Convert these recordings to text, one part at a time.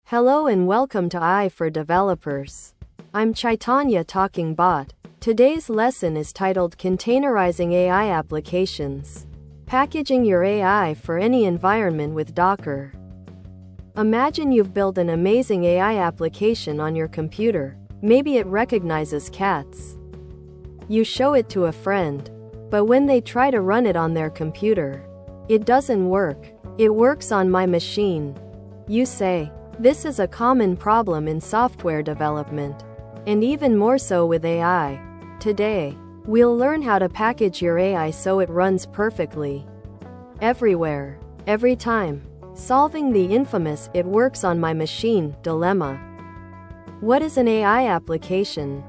Hello and welcome to AI for Developers. I'm Chaitanya talking bot. Today's lesson is titled Containerizing AI Applications. Packaging your AI for any environment with Docker. Imagine you've built an amazing AI application on your computer. Maybe it recognizes cats. You show it to a friend. But when they try to run it on their computer, it doesn't work. It works on my machine. You say, this is a common problem in software development, and even more so with AI. Today, we'll learn how to package your AI so it runs perfectly. Everywhere, every time, solving the infamous "it works on my machine" dilemma. What is an AI application?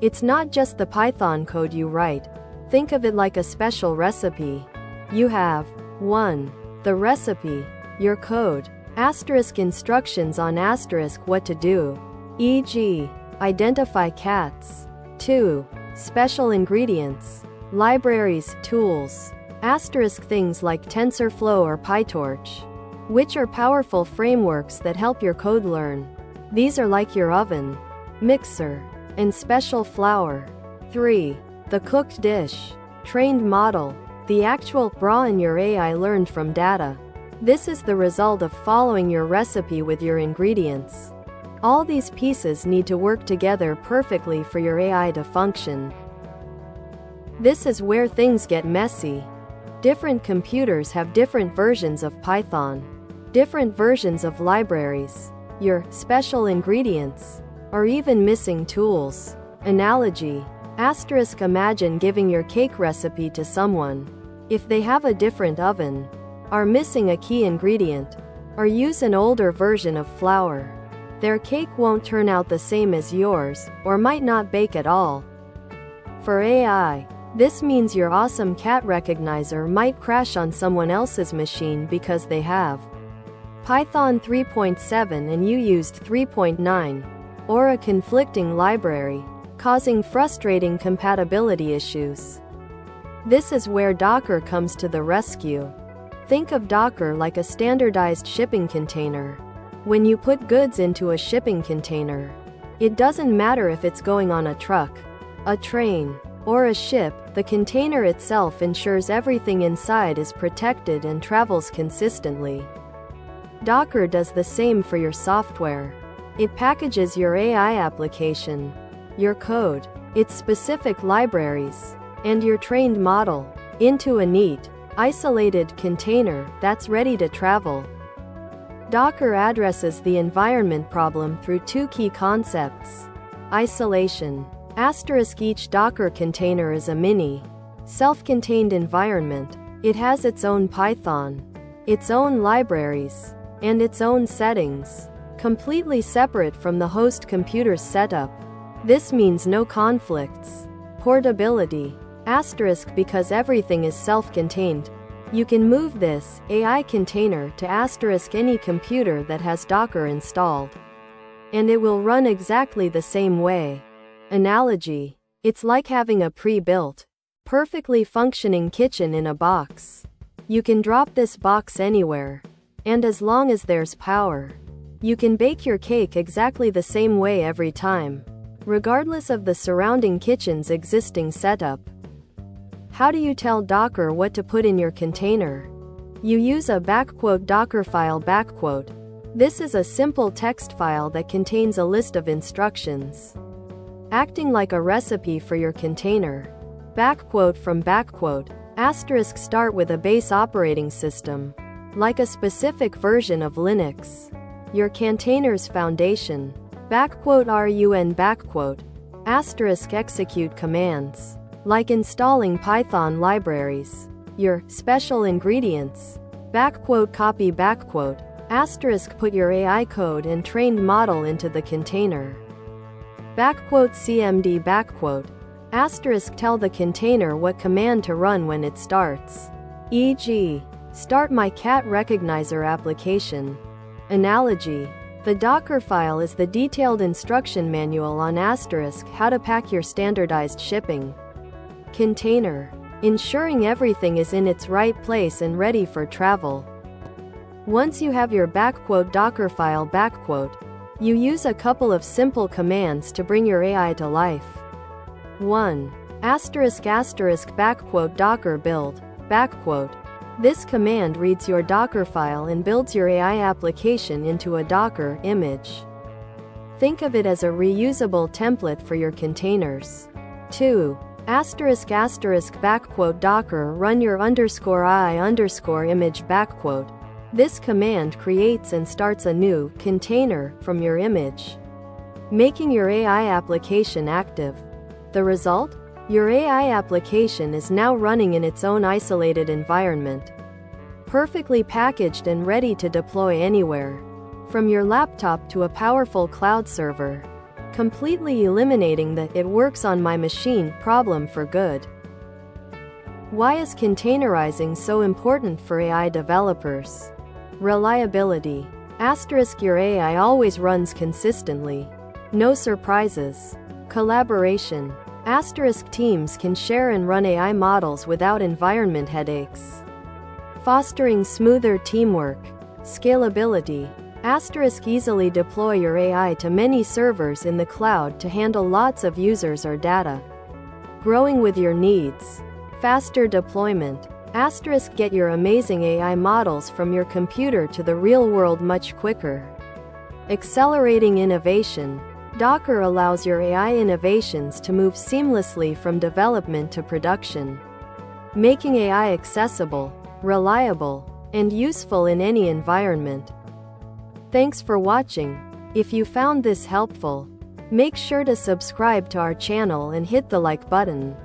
It's not just the Python code you write. Think of it like a special recipe. You have 1. The recipe, your code. Asterisk instructions on asterisk what to do, e.g., identify cats. 2. Special ingredients, libraries, tools, asterisk things like TensorFlow or PyTorch, which are powerful frameworks that help your code learn. These are like your oven, mixer, and special flour. 3. The cooked dish, trained model, the actual raw in your AI learned from data. This is the result of following your recipe with your ingredients. All these pieces need to work together perfectly for your AI to function. This is where things get messy. Different computers have different versions of Python, different versions of libraries, your special ingredients, or even missing tools. Analogy. Asterisk imagine giving your cake recipe to someone. If they have a different oven, are missing a key ingredient, or use an older version of flour, their cake won't turn out the same as yours, or might not bake at all. For AI, this means your awesome cat recognizer might crash on someone else's machine because they have Python 3.7 and you used 3.9, or a conflicting library, causing frustrating compatibility issues. This is where Docker comes to the rescue. Think of Docker like a standardized shipping container. When you put goods into a shipping container, it doesn't matter if it's going on a truck, a train, or a ship, the container itself ensures everything inside is protected and travels consistently. Docker does the same for your software. It packages your AI application, your code, its specific libraries, and your trained model into a neat, isolated container that's ready to travel. Docker addresses the environment problem through two key concepts. Isolation. Asterisk each Docker container is a mini, self-contained environment. It has its own Python, its own libraries, and its own settings, completely separate from the host computer's setup. This means no conflicts. Portability. Asterisk because everything is self-contained. You can move this AI container to asterisk any computer that has Docker installed, and it will run exactly the same way. Analogy. It's like having a pre-built, perfectly functioning kitchen in a box. You can drop this box anywhere, and as long as there's power, you can bake your cake exactly the same way every time, regardless of the surrounding kitchen's existing setup. How do you tell Docker what to put in your container? You use a "Docker file". This is a simple text file that contains a list of instructions, acting like a recipe for your container. From asterisk start with a base operating system, like a specific version of Linux. Your container's foundation. Run asterisk execute commands, like installing Python libraries. Your special ingredients. Copy asterisk put your AI code and trained model into the container. cmd asterisk tell the container what command to run when it starts, e.g., start my cat recognizer application. Analogy. The Docker file is the detailed instruction manual on asterisk how to pack your standardized shipping container, ensuring everything is in its right place and ready for travel. Once you have your Docker file You use a couple of simple commands to bring your AI to life. 1. **docker build. This command reads your Docker file and builds your AI application into a Docker image. Think of it as a reusable template for your containers. 2. **docker run your _i image . This command creates and starts a new container from your image, making your AI application active. The result? Your AI application is now running in its own isolated environment, perfectly packaged and ready to deploy anywhere, from your laptop to a powerful cloud server, completely eliminating the "it works on my machine" problem for good. Why is containerizing so important for AI developers? Reliability. Your AI always runs consistently. No surprises. Collaboration. Teams can share and run AI models without environment headaches, fostering smoother teamwork. Scalability. Easily deploy your AI to many servers in the cloud to handle lots of users or data, growing with your needs. Faster deployment. Get your amazing AI models from your computer to the real world much quicker. Accelerating innovation. Docker allows your AI innovations to move seamlessly from development to production, making AI accessible, reliable, and useful in any environment. Thanks for watching. If you found this helpful, make sure to subscribe to our channel and hit the like button.